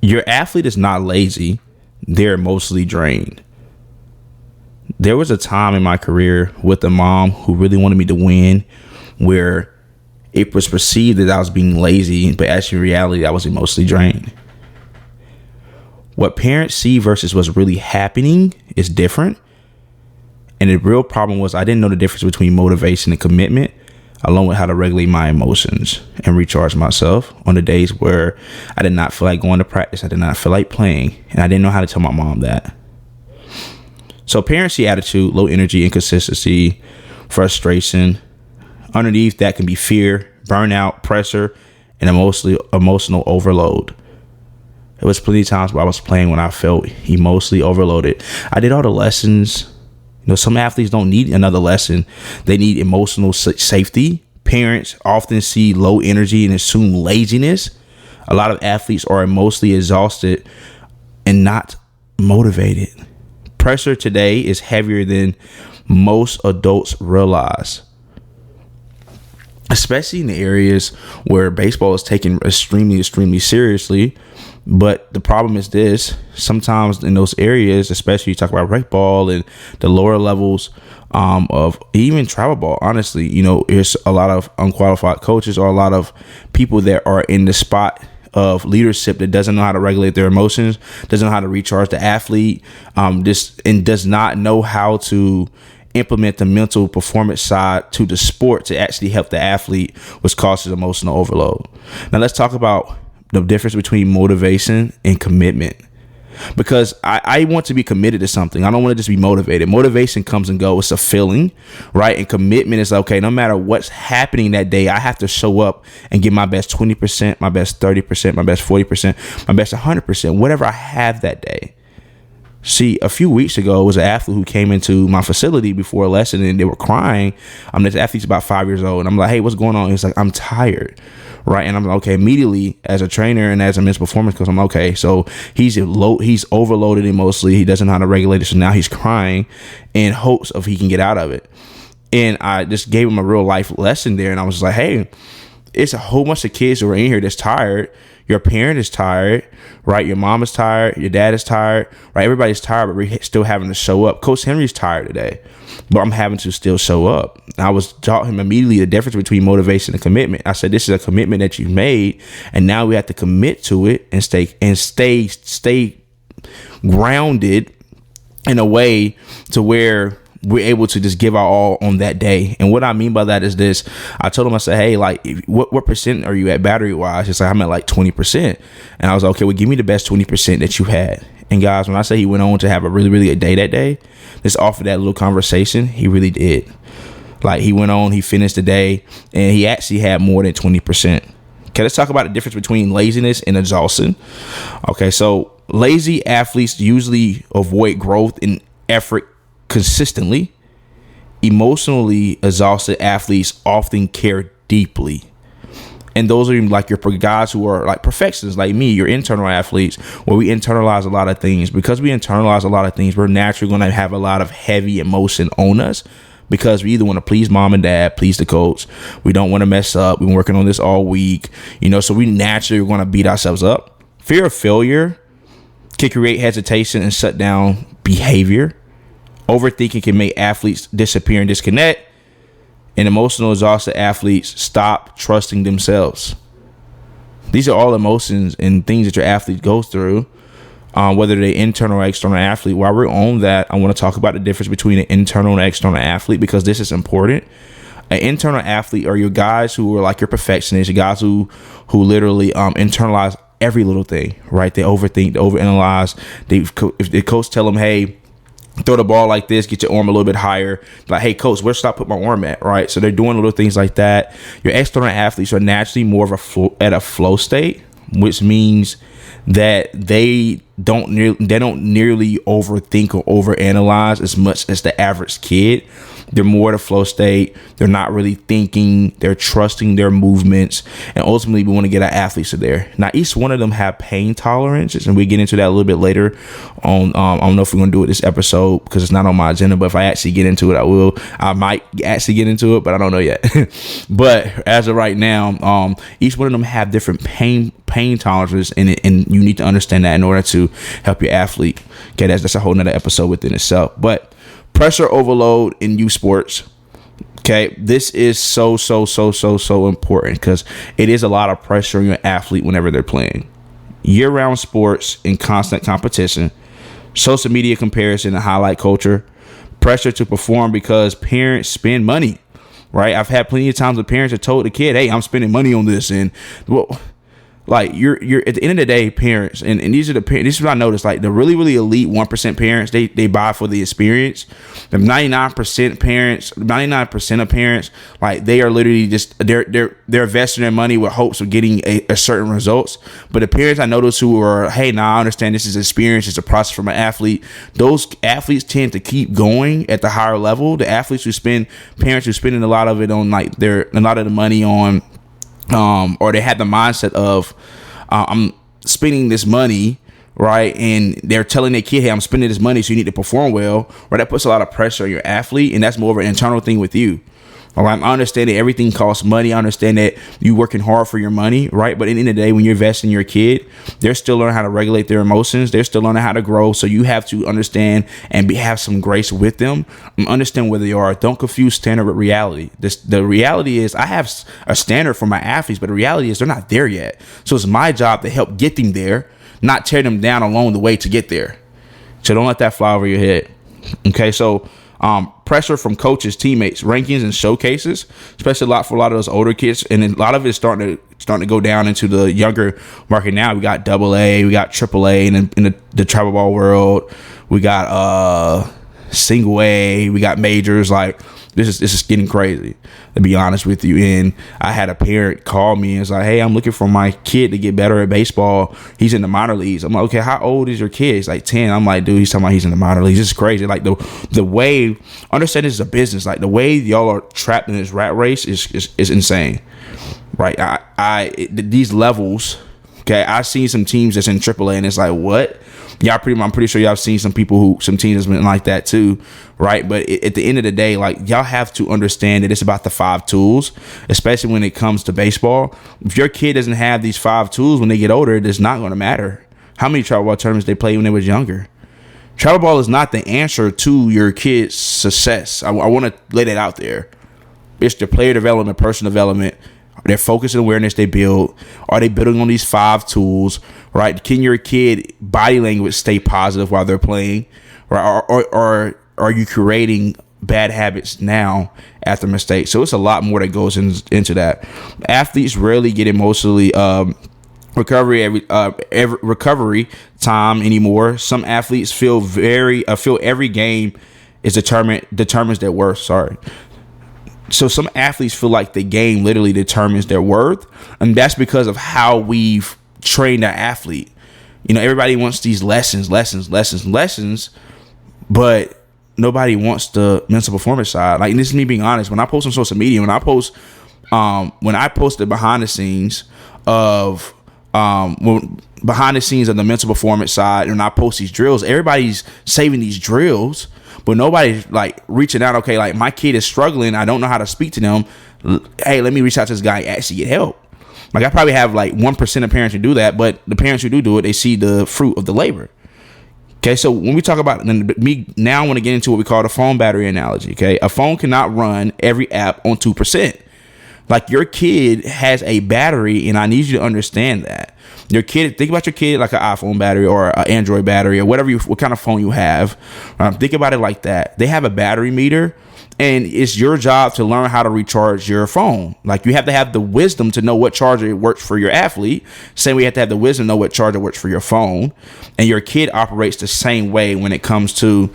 Your athlete is not lazy. They're mostly drained. There was a time in my career with a mom who really wanted me to win where it was perceived that I was being lazy, but actually in reality, I was emotionally drained. What parents see versus what's really happening is different. And the real problem was I didn't know the difference between motivation and commitment, along with how to regulate my emotions and recharge myself on the days where I did not feel like going to practice. I did not feel like playing. And I didn't know how to tell my mom that. So parents see attitude, low energy, inconsistency, frustration. Underneath that can be fear, burnout, pressure, and emotional overload. There was plenty of times where I was playing when I felt emotionally overloaded. I did all the lessons. Some athletes don't need another lesson. They need emotional safety. Parents often see low energy and assume laziness. A lot of athletes are emotionally exhausted and not motivated. Pressure today is heavier than most adults realize, especially in the areas where baseball is taken extremely seriously. But the problem is this: sometimes in those areas, especially you talk about rec ball and the lower levels of even travel ball, honestly, there's a lot of unqualified coaches or a lot of people that are in the spot of leadership that doesn't know how to regulate their emotions, doesn't know how to recharge the athlete, and does not know how to implement the mental performance side to the sport to actually help the athlete, which causes emotional overload. Now let's talk about the difference between motivation and commitment, because I want to be committed to something. I don't want to just be motivated. Motivation comes and goes. It's a feeling, right? And commitment is okay, no matter what's happening that day, I have to show up and give my best 20%, my best 30%, my best 40%, my best 100%, whatever I have that day. See, a few weeks ago, it was an athlete who came into my facility before a lesson and they were crying. This athlete's about 5 years old. And I'm like, hey, what's going on? He's like, I'm tired. Right. And I'm like, okay, immediately as a trainer and as a men's performance coach, I'm okay. So he's overloaded emotionally. He doesn't know how to regulate it. So now he's crying in hopes of he can get out of it. And I just gave him a real life lesson there. And I was just like, hey, it's a whole bunch of kids who are in here that's tired. Your parent is tired, right? Your mom is tired. Your dad is tired, right? Everybody's tired, but we're still having to show up. Coach Henry's tired today, but I'm having to still show up. I was taught him immediately the difference between motivation and commitment. I said, this is a commitment that you've made, and now we have to commit to it and stay grounded in a way to where we're able to just give our all on that day. And what I mean by that is this: I told him, I said, hey, like, what percent are you at battery wise? He's like, I'm at like 20%. And I was like, okay, well, give me the best 20% that you had. And guys, when I say he went on to have a really, really good day that day, just off of that little conversation, he really did. Like, he went on, he finished the day, and he actually had more than 20%. Okay, let's talk about the difference between laziness and exhaustion. Okay, so lazy athletes usually avoid growth and effort consistently. Emotionally exhausted athletes often care deeply. And those are like your guys who are like perfectionists like me, your internal athletes, where we internalize a lot of things. Because we internalize a lot of things, we're naturally going to have a lot of heavy emotion on us, because we either want to please mom and dad, please the coach. We don't want to mess up. We've been working on this all week, so we naturally are going to beat ourselves up. Fear of failure can create hesitation and shut down behavior. Overthinking can make athletes disappear and disconnect. And emotional exhausted athletes stop trusting themselves. These are all emotions and things that your athlete goes through, whether they're internal or external athlete. While we're on that, I want to talk about the difference between an internal and external athlete, because this is important. An internal athlete are your guys who are like your perfectionists, your guys who literally internalize every little thing, right? They overthink, they overanalyze. If the coach tell them, hey, throw the ball like this, get your arm a little bit higher. Like, hey, coach, where should I put my arm at? Right. So they're doing little things like that. Your external athletes are naturally more of a flow state, which means that they don't nearly overthink or overanalyze as much as the average kid. They're more at a flow state. They're not really thinking. They're trusting their movements. And ultimately, we want to get our athletes to there. Now, each one of them have pain tolerances, and we get into that a little bit later on. I don't know if we're going to do it this episode because it's not on my agenda, but if I actually get into it, I will. I might actually get into it, but I don't know yet. But as of right now, each one of them have different pain pain tolerance, and you need to understand that in order to help your athlete. Okay, that's a whole nother episode within itself. But pressure overload in youth sports. Okay, this is so important because it is a lot of pressure on your athlete whenever they're playing. Year-round sports in constant competition, social media comparison and highlight culture, pressure to perform because parents spend money, right? I've had plenty of times where parents have told the kid, hey, I'm spending money on this. And well, like you're at the end of the day, parents, and these are the parents, this is what I noticed, like the really elite 1% parents, they buy for the experience. The 99% parents, 99% of parents, like they are literally just they're investing their money with hopes of getting a certain results. But the parents I notice who are, hey, now I understand this is experience, it's a process for my athlete. Those athletes tend to keep going at the higher level. The athletes parents who spending a lot of it on like a lot of the money on or they had the mindset of I'm spending this money, right? And they're telling their kid, hey, I'm spending this money, so you need to perform well. Right? That puts a lot of pressure on your athlete, and that's more of an internal thing with you. All right, I understand that everything costs money. I understand that you working hard for your money, right? But at the end of the day, when you're investing in your kid, they're still learning how to regulate their emotions. They're still learning how to grow. So you have to understand and have some grace with them. Understand where they are. Don't confuse standard with reality. The reality is I have a standard for my athletes, but the reality is they're not there yet. So it's my job to help get them there, not tear them down along the way to get there. So don't let that fly over your head. Okay, so pressure from coaches, teammates, rankings, and showcases, especially for a lot of those older kids, and a lot of it's starting to go down into the younger market now. We got AA, we got AAA in the travel ball world. We got single A, we got majors. Like this is getting crazy, to be honest with you. And I had a parent call me and was like, hey, I'm looking for my kid to get better at baseball. He's in the minor leagues. I'm like, okay, how old is your kid? He's like 10. I'm like, dude, he's talking about he's in the minor leagues. This is crazy. Like the way, understand this is a business. Like the way y'all are trapped in this rat race is insane, right? These levels, okay, I've seen some teams that's in AAA and it's like, what? I'm pretty sure y'all seen some teams that's been like that too, right? But at the end of the day, like y'all have to understand that it's about the 5 tools, especially when it comes to baseball. If your kid doesn't have these 5 tools when they get older, it's not going to matter how many travel ball tournaments they played when they was younger. Travel ball is not the answer to your kid's success. I want to lay that out there. It's the player development, personal development. Their focus and awareness they build. Are they building on these 5 tools, right? Can your kid body language stay positive while they're playing, right? Or are you creating bad habits now after mistakes? So it's a lot more that goes into that. Athletes rarely get emotionally recovery time anymore. Some athletes feel every game is determines their worth. Sorry. So some athletes feel like the game literally determines their worth, and that's because of how we've trained our athlete. You know, everybody wants these lessons, but nobody wants the mental performance side. Like, and this is me being honest. When I post on social media, when I post the behind the scenes of the mental performance side, and I post these drills, everybody's saving these drills. But nobody's like reaching out. Okay, like my kid is struggling. I don't know how to speak to them. Hey, let me reach out to this guy and actually get help. Like I probably have like 1% of parents who do that, but the parents who do it, they see the fruit of the labor. Okay, so when we talk about now I want to get into what we call the phone battery analogy. Okay, a phone cannot run every app on 2%. Like your kid has a battery, and I need you to understand that. Your kid, think about your kid like an iPhone battery or an Android battery or what kind of phone you have. Think about it like that. They have a battery meter, and it's your job to learn how to recharge your phone. Like you have to have the wisdom to know what charger works for your athlete. Same way you have to have the wisdom to know what charger works for your phone. And your kid operates the same way when it comes to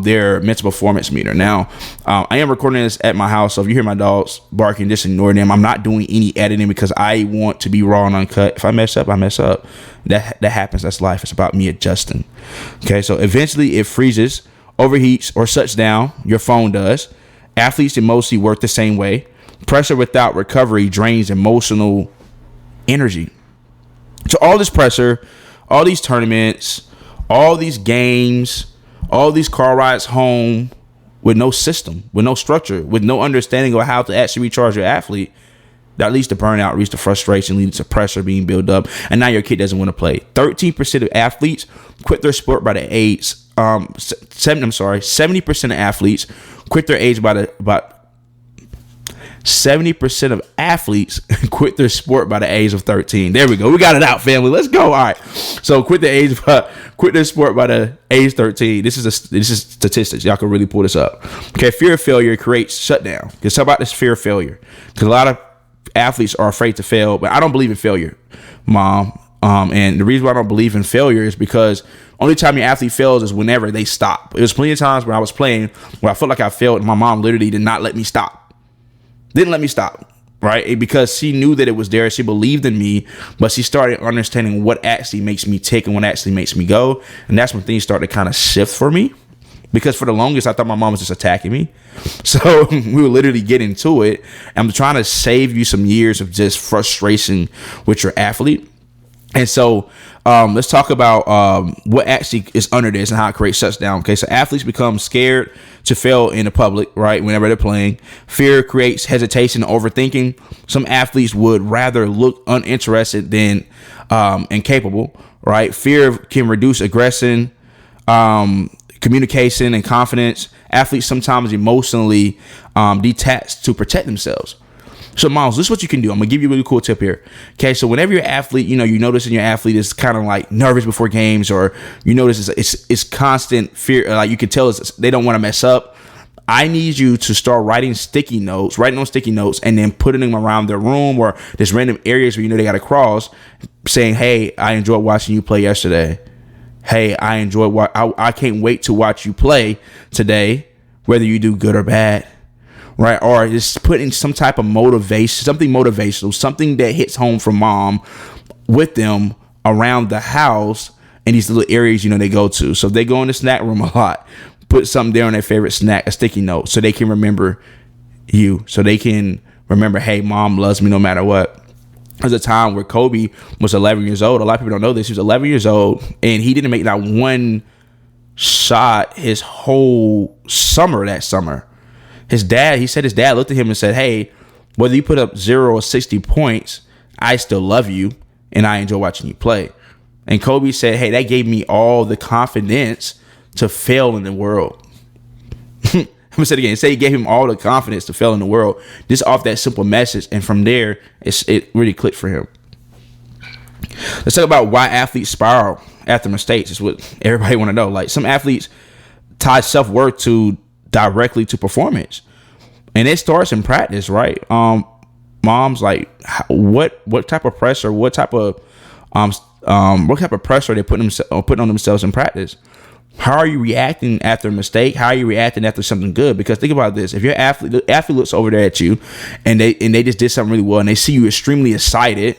their mental performance meter. Now, I am recording this at my house, so if you hear my dogs barking, just ignore them. I'm not doing any editing because I want to be raw and uncut. If I mess up, I mess up. That happens. That's life. It's about me adjusting. Okay, so eventually it freezes, overheats, or shuts down. Your phone does. Athletes mostly work the same way. Pressure without recovery drains emotional energy. So all this pressure, all these tournaments, all these games, all these car rides home with no system, with no structure, with no understanding of how to actually recharge your athlete, That leads to burnout, leads to frustration, leads to pressure being built up, and now your kid doesn't want to play. 13% of athletes quit their sport by the age. 70% of athletes quit their age about 70% of athletes quit their sport by the age of 13. There we go. We got it out, family. Let's go. All right. So quit their sport by the age 13. This is statistics. Y'all can really pull this up. Okay. Fear of failure creates shutdown. Because how about this fear of failure? Because a lot of athletes are afraid to fail, but I don't believe in failure, Mom. And the reason why I don't believe in failure is because only time your athlete fails is whenever they stop. It was plenty of times when I was playing where I felt like I failed and my mom literally did not let me stop. Didn't let me stop, right? Because she knew that it was there. She believed in me, but she started understanding what actually makes me tick and what actually makes me go. And that's when things started to kind of shift for me. Because for the longest, I thought my mom was just attacking me. So we would literally get into it. I'm trying to save you some years of just frustration with your athlete. And so let's talk about what actually is under this and how it creates shutdown. Okay, so athletes become scared to fail in the public, right, whenever they're playing. Fear creates hesitation and overthinking. Some athletes would rather look uninterested than incapable, right? Fear can reduce aggression, communication, and confidence. Athletes sometimes emotionally detach to protect themselves. So, Miles, this is what you can do. I'm going to give you a really cool tip here. Okay, so whenever your athlete, you notice in your athlete is kind of like nervous before games, or you notice it's constant fear, like you can tell they don't want to mess up. I need you to start writing on sticky notes, and then putting them around their room or just random areas where they got to cross, saying, hey, I enjoyed watching you play yesterday. Hey, I can't wait to watch you play today, whether you do good or bad. Right, or just putting some type of motivation, something motivational, something that hits home from mom with them around the house in these little areas, they go to. So if they go in the snack room a lot, put something there on their favorite snack, a sticky note, so they can remember you, so they can remember, hey, mom loves me no matter what. There's a time where Kobe was 11 years old. A lot of people don't know this. He was 11 years old, and he didn't make not one shot his whole summer that summer. He said his dad looked at him and said, hey, whether you put up 0 or 60 points, I still love you and I enjoy watching you play. And Kobe said, hey, that gave me all the confidence to fail in the world. I'm gonna say it again. He said he gave him all the confidence to fail in the world, just off that simple message. And from there, it really clicked for him. Let's talk about why athletes spiral after mistakes. It's what everybody want to know. Like, some athletes tie self-worth directly to performance, and it starts in practice, right? Moms, like, what type of pressure, what type of pressure are they putting on themselves in practice? How are you reacting after a mistake? How are you reacting after something good? Because think about this: if the athlete looks over there at you, and they just did something really well, and they see you extremely excited,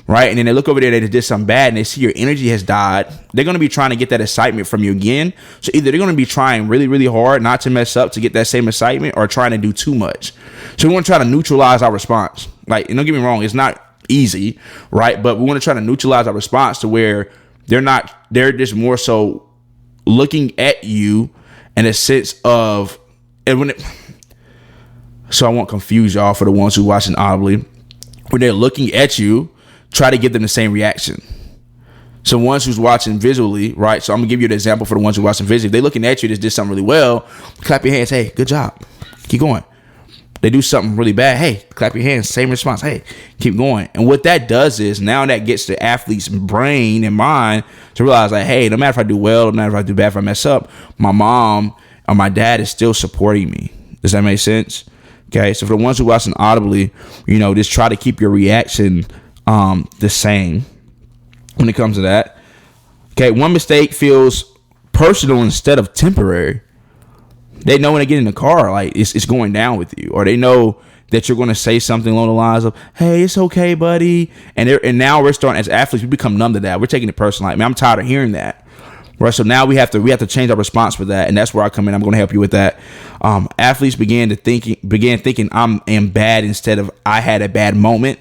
right? And then they look over there, they did something bad, and they see your energy has died. They're going to be trying to get that excitement from you again. So either they're going to be trying really, really hard not to mess up to get that same excitement, or trying to do too much. So we want to try to neutralize our response. Like, and don't get me wrong, it's not easy, right? But we want to try to neutralize our response to where they're just more so looking at you in a sense of, so I won't confuse y'all for the ones who watching audibly. When they're looking at you, try to give them the same reaction. So ones who's watching visually, right? So I'm gonna give you an example for the ones who watching visually. If they're looking at you, just did something really well, clap your hands. Hey, good job. Keep going. They do something really bad. Hey, clap your hands. Same response. Hey, keep going. And what that does is now that gets the athlete's brain and mind to realize, like, hey, no matter if I do well, no matter if I do bad, if I mess up, my mom or my dad is still supporting me. Does that make sense? Okay. So for the ones who watching audibly, just try to keep your reaction the same when it comes to that. Okay, one mistake feels personal instead of temporary. They know when they get in the car, like, it's going down with you, or they know that you're going to say something along the lines of, hey, it's okay, buddy. And now we're starting, as athletes, we become numb to that. We're taking it personal. Like, man, I'm tired of hearing that. Right. So now we have to change our response for that. And that's where I come in. I'm going to help you with that. Athletes began thinking I am bad instead of I had a bad moment.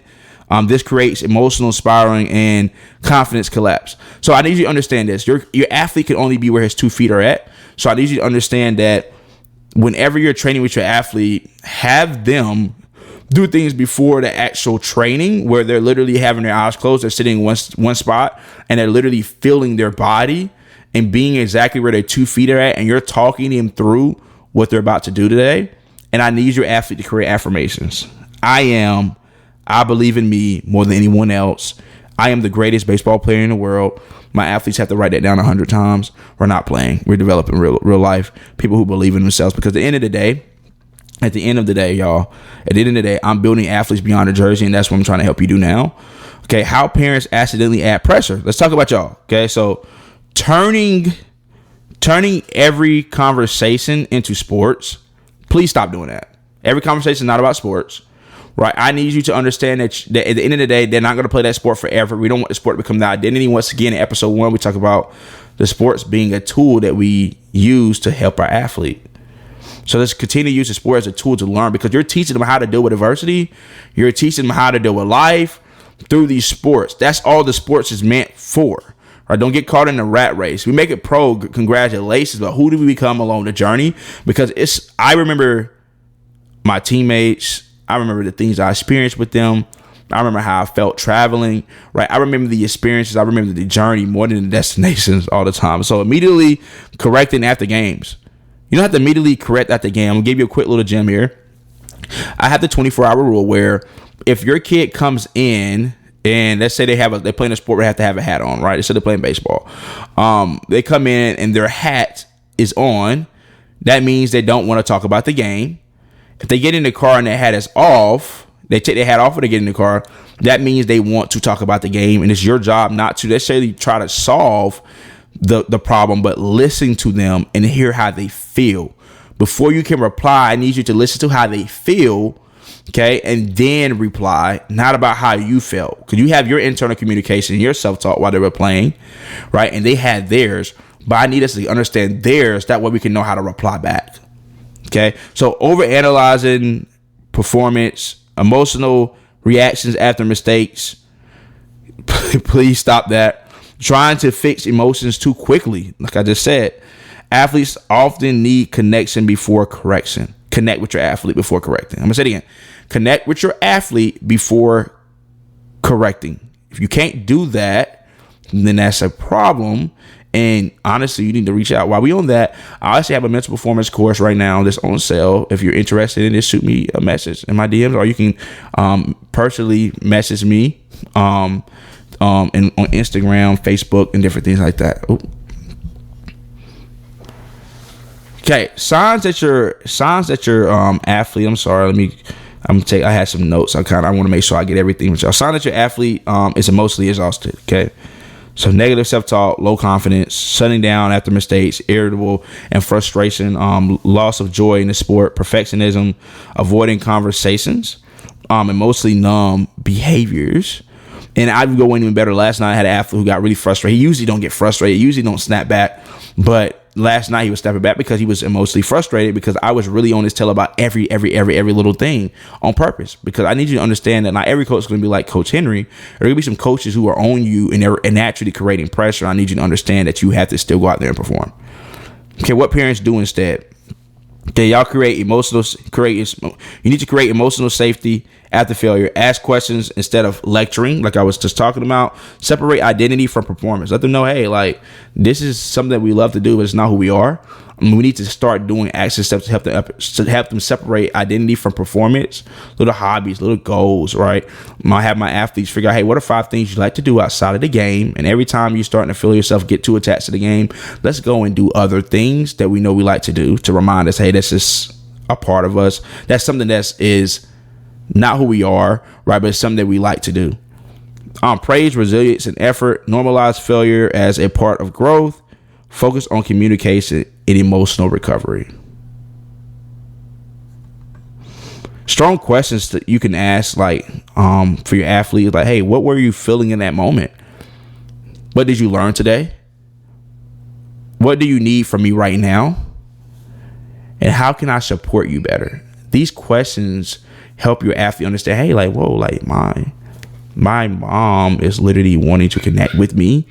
This creates emotional spiraling and confidence collapse. So I need you to understand this. Your athlete can only be where his 2 feet are at. So I need you to understand that whenever you're training with your athlete, have them do things before the actual training where they're literally having their eyes closed. They're sitting in one spot and they're literally feeling their body and being exactly where their 2 feet are at. And you're talking them through what they're about to do today. And I need your athlete to create affirmations. I believe in me more than anyone else. I am the greatest baseball player in the world. My athletes have to write that down 100 times. We're not playing. We're developing real life people who believe in themselves, because at the end of the day, y'all, at the end of the day, I'm building athletes beyond the jersey, and that's what I'm trying to help you do now. Okay, how parents accidentally add pressure. Let's talk about y'all. Okay, so turning every conversation into sports. Please stop doing that. Every conversation is not about sports, right? I need you to understand that at the end of the day, they're not going to play that sport forever. We don't want the sport to become the identity. Once again, in episode 1, we talk about the sports being a tool that we use to help our athlete. So let's continue to use the sport as a tool to learn, because you're teaching them how to deal with adversity. You're teaching them how to deal with life through these sports. That's all the sports is meant for. Right? Don't get caught in the rat race. We make it pro, congratulations, but who do we become along the journey? Because I remember my teammates. I remember the things I experienced with them. I remember how I felt traveling, right? I remember the experiences. I remember the journey more than the destinations all the time. So immediately correcting after games. You don't have to immediately correct at the game. I'm going to give you a quick little gem here. I have the 24-hour rule where if your kid comes in and let's say they're playing a sport where they have to have a hat on, right? Instead of playing baseball. They come in and their hat is on. That means they don't want to talk about the game. If they get in the car and their hat is off, they take their hat off when they get in the car. That means they want to talk about the game. And it's your job not to necessarily try to solve the problem, but listen to them and hear how they feel. Before you can reply, I need you to listen to how they feel, okay, and then reply, not about how you felt. Because you have your internal communication, your self-talk while they were playing, right? And they had theirs, but I need us to understand theirs. That way we can know how to reply back, okay? So overanalyzing performance, emotional reactions after mistakes, please stop that. Trying to fix emotions too quickly, like I just said. Athletes often need connection before correction. Connect with your athlete before correcting. I'm going to say it again. Connect with your athlete before correcting. If you can't do that, then that's a problem. And honestly, you need to reach out. While we on that, I actually have a mental performance course right now that's on sale. If you're interested in it, shoot me a message in my DMs, or you can personally message me and on Instagram, Facebook, and different things like that. Ooh. Okay, signs that your athlete. I'm sorry. I had some notes. I want to make sure I get everything with y'all. Sign that your athlete is emotionally exhausted. Okay, so negative self-talk, low confidence, shutting down after mistakes, irritable and frustration, loss of joy in the sport, perfectionism, avoiding conversations, emotionally numb behaviors. And I would go in even better. Last night I had an athlete who got really frustrated. He usually don't get frustrated. He usually don't snap back. But last night he was snapping back because he was emotionally frustrated, because I was really on his tail about every little thing on purpose. Because I need you to understand that not every coach is going to be like Coach Henry. There are going to be some coaches who are on you and they're naturally creating pressure. I need you to understand that you have to still go out there and perform. Okay, what parents do instead? Okay, y'all you need to create emotional safety after failure. Ask questions instead of lecturing, like I was just talking about. Separate identity from performance. Let them know, hey, like, this is something that we love to do, but it's not who we are. We need to start doing action steps to help them separate identity from performance. Little hobbies, little goals, right? I have my athletes figure out, hey, what are 5 things you like to do outside of the game? And every time you're starting to feel yourself get too attached to the game, let's go and do other things that we know we like to do to remind us, hey, this is a part of us. That's something that is not who we are, right? But it's something that we like to do. Praise resilience and effort. Normalize failure as a part of growth. Focus on communication and emotional recovery. Strong questions that you can ask, like, for your athlete, like, hey, what were you feeling in that moment? What did you learn today? What do you need from me right now? And how can I support you better? These questions help your athlete understand, hey, like, whoa, like my mom is literally wanting to connect with me,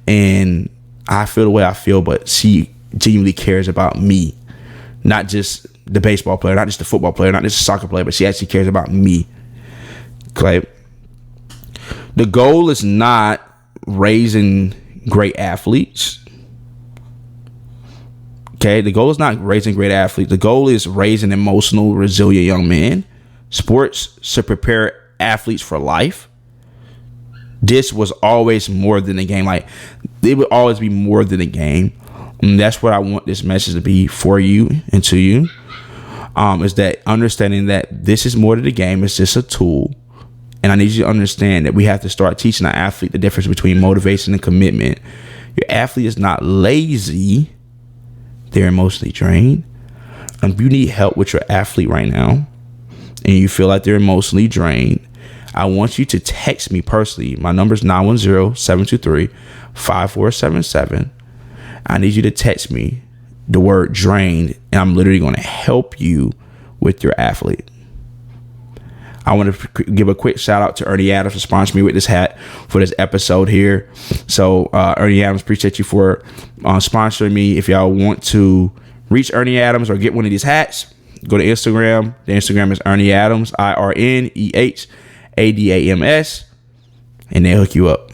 and I feel the way I feel, but she genuinely cares about me, not just the baseball player, not just the football player, not just the soccer player, but she actually cares about me. Okay. The goal is not raising great athletes. Okay. The goal is not raising great athletes. The goal is raising emotional, resilient young men. Sports should prepare athletes for life. This was always more than a game. Like, it would always be more than a game. And that's what I want this message to be for you and to you. Is that understanding that this is more than a game. It's just a tool. And I need you to understand that we have to start teaching our athlete the difference between motivation and commitment. Your athlete is not lazy. They're emotionally drained. If you need help with your athlete right now and you feel like they're emotionally drained, I want you to text me personally. My number is 910-723-5477. I need you to text me the word drained, and I'm literally going to help you with your athlete. I want to give a quick shout out to Ernie Adams for sponsoring me with this hat for this episode here. So Ernie Adams, appreciate you for sponsoring me. If y'all want to reach Ernie Adams or get one of these hats, go to Instagram. The Instagram is Ernie Adams, IRNEHADAMS, and they'll hook you up.